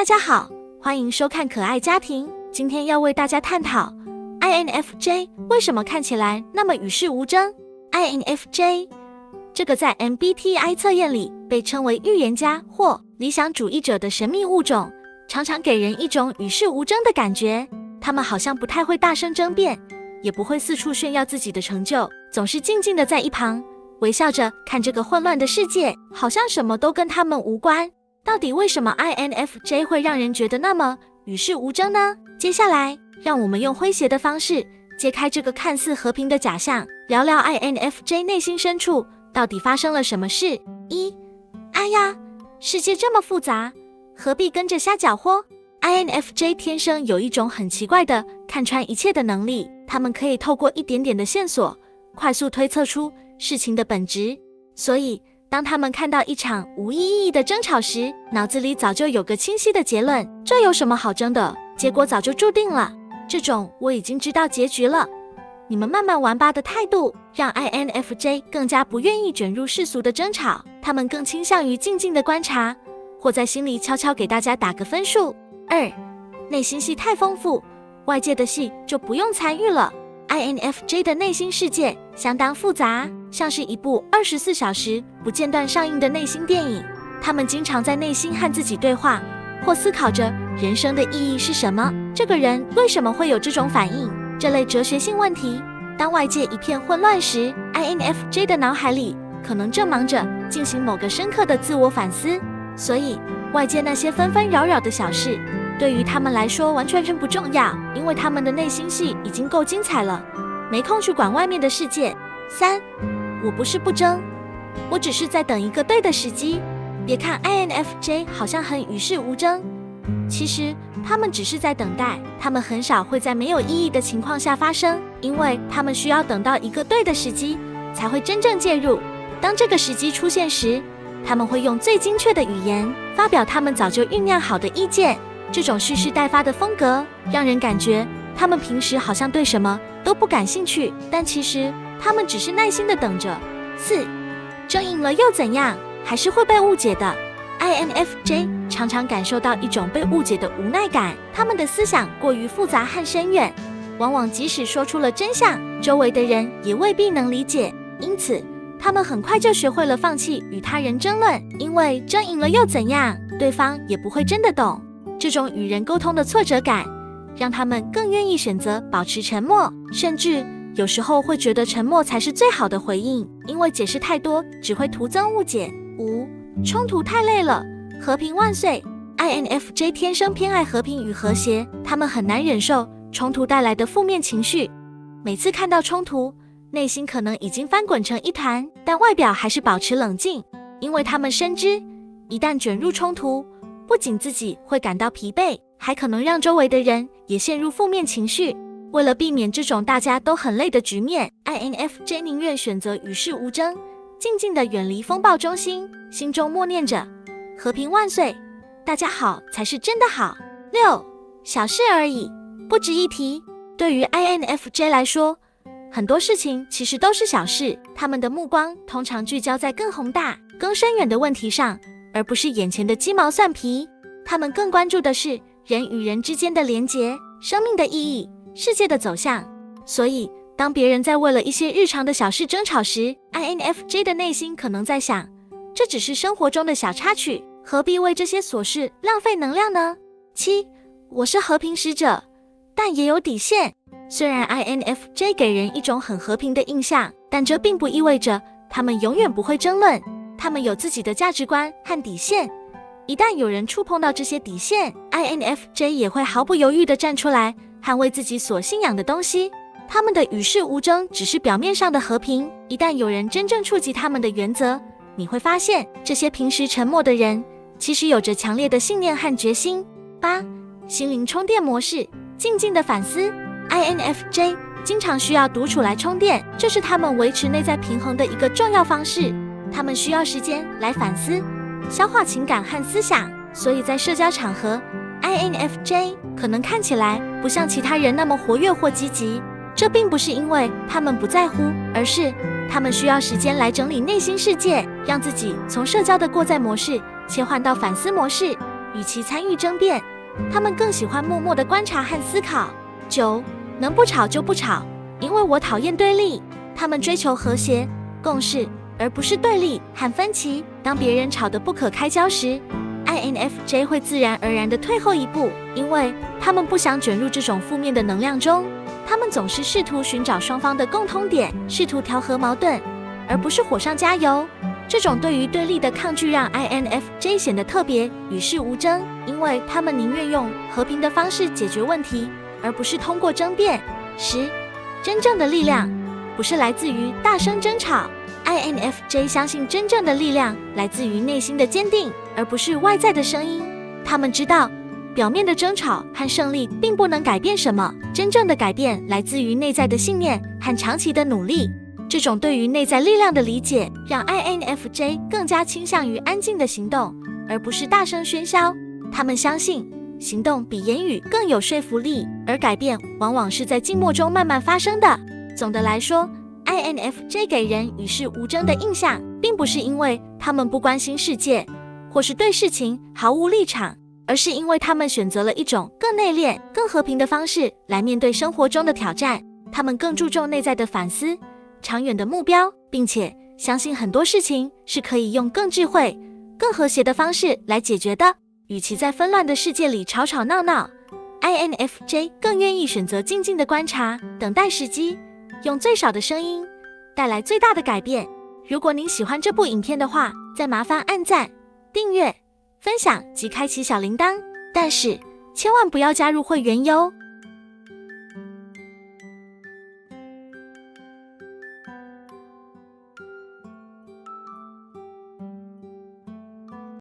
大家好，欢迎收看可爱家庭。今天要为大家探讨 INFJ 为什么看起来那么与世无争。INFJ 这个在 MBTI 测验里被称为预言家或理想主义者的神秘物种，常常给人一种与世无争的感觉。他们好像不太会大声争辩，也不会四处炫耀自己的成就，总是静静地在一旁微笑着看这个混乱的世界，好像什么都跟他们无关。到底为什么 INFJ 会让人觉得那么与世无争呢？接下来，让我们用诙谐的方式揭开这个看似和平的假象，聊聊 INFJ 内心深处到底发生了什么事。哎呀，世界这么复杂，何必跟着瞎搅和？ INFJ 天生有一种很奇怪的看穿一切的能力，他们可以透过一点点的线索，快速推测出事情的本质。所以当他们看到一场无意义的争吵时，脑子里早就有个清晰的结论，这有什么好争的？结果早就注定了。这种我已经知道结局了，你们慢慢玩吧的态度，让 INFJ 更加不愿意卷入世俗的争吵，他们更倾向于静静的观察，或在心里悄悄给大家打个分数。内心戏太丰富，外界的戏就不用参与了。INFJ 的内心世界相当复杂，像是一部24小时不间断上映的内心电影。他们经常在内心和自己对话，或思考着人生的意义是什么，这个人为什么会有这种反应，这类哲学性问题。当外界一片混乱时， INFJ 的脑海里可能正忙着进行某个深刻的自我反思，所以外界那些纷纷扰扰的小事对于他们来说完全不重要，因为他们的内心戏已经够精彩了，没空去管外面的世界。我不是不争，我只是在等一个对的时机。别看 INFJ 好像很与世无争，其实他们只是在等待，他们很少会在没有意义的情况下发生，因为他们需要等到一个对的时机才会真正介入。当这个时机出现时，他们会用最精确的语言发表他们早就酝酿好的意见。这种蓄势待发的风格让人感觉他们平时好像对什么都不感兴趣，但其实他们只是耐心地等着。争赢了又怎样，还是会被误解的。 INFJ 常常感受到一种被误解的无奈感，他们的思想过于复杂和深远，往往即使说出了真相，周围的人也未必能理解，因此他们很快就学会了放弃与他人争论，因为争赢了又怎样，对方也不会真的懂。这种与人沟通的挫折感让他们更愿意选择保持沉默，甚至有时候会觉得沉默才是最好的回应，因为解释太多只会徒增误解。冲突太累了，和平万岁。 INFJ 天生偏爱和平与和谐，他们很难忍受冲突带来的负面情绪，每次看到冲突，内心可能已经翻滚成一团，但外表还是保持冷静，因为他们深知一旦卷入冲突，不仅自己会感到疲惫，还可能让周围的人也陷入负面情绪。为了避免这种大家都很累的局面， INFJ 宁愿选择与世无争，静静地远离风暴中心，心中默念着和平万岁，大家好才是真的好。小事而已，不值一提。对于 INFJ 来说，很多事情其实都是小事，他们的目光通常聚焦在更宏大、更深远的问题上，而不是眼前的鸡毛蒜皮。他们更关注的是人与人之间的连结、生命的意义、世界的走向。所以当别人在为了一些日常的小事争吵时， INFJ 的内心可能在想，这只是生活中的小插曲，何必为这些琐事浪费能量呢？我是和平使者，但也有底线。虽然 INFJ 给人一种很和平的印象，但这并不意味着他们永远不会争论，他们有自己的价值观和底线。一旦有人触碰到这些底线， INFJ 也会毫不犹豫地站出来捍卫自己所信仰的东西。他们的与世无争只是表面上的和平，一旦有人真正触及他们的原则，你会发现这些平时沉默的人其实有着强烈的信念和决心。心灵充电模式，静静的反思。 INFJ 经常需要独处来充电，这是他们维持内在平衡的一个重要方式。他们需要时间来反思、消化情感和思想，所以在社交场合， INFJ 可能看起来不像其他人那么活跃或积极。这并不是因为他们不在乎，而是他们需要时间来整理内心世界，让自己从社交的过载模式切换到反思模式。与其参与争辩，他们更喜欢默默的观察和思考。9. 能不吵就不吵，因为我讨厌对立。他们追求和谐、共识，而不是对立和分歧。当别人吵得不可开交时， INFJ 会自然而然地退后一步，因为他们不想卷入这种负面的能量中。他们总是试图寻找双方的共通点，试图调和矛盾，而不是火上加油。这种对于对立的抗拒让 INFJ 显得特别与世无争，因为他们宁愿用和平的方式解决问题，而不是通过争辩。10. 真正的力量不是来自于大声争吵。INFJ 相信真正的力量来自于内心的坚定，而不是外在的声音。他们知道，表面的争吵和胜利并不能改变什么，真正的改变来自于内在的信念和长期的努力。这种对于内在力量的理解，让 INFJ 更加倾向于安静的行动，而不是大声喧嚣。他们相信，行动比言语更有说服力，而改变往往是在静默中慢慢发生的。总的来说， INFJ 给人与世无争的印象，并不是因为他们不关心世界，或是对事情毫无立场，而是因为他们选择了一种更内敛、更和平的方式来面对生活中的挑战。他们更注重内在的反思、长远的目标，并且相信很多事情是可以用更智慧、更和谐的方式来解决的。与其在纷乱的世界里吵吵闹闹， INFJ 更愿意选择静静的观察，等待时机，用最少的声音带来最大的改变。如果您喜欢这部影片的话，再麻烦按赞、订阅、分享及开启小铃铛，但是千万不要加入会员哟。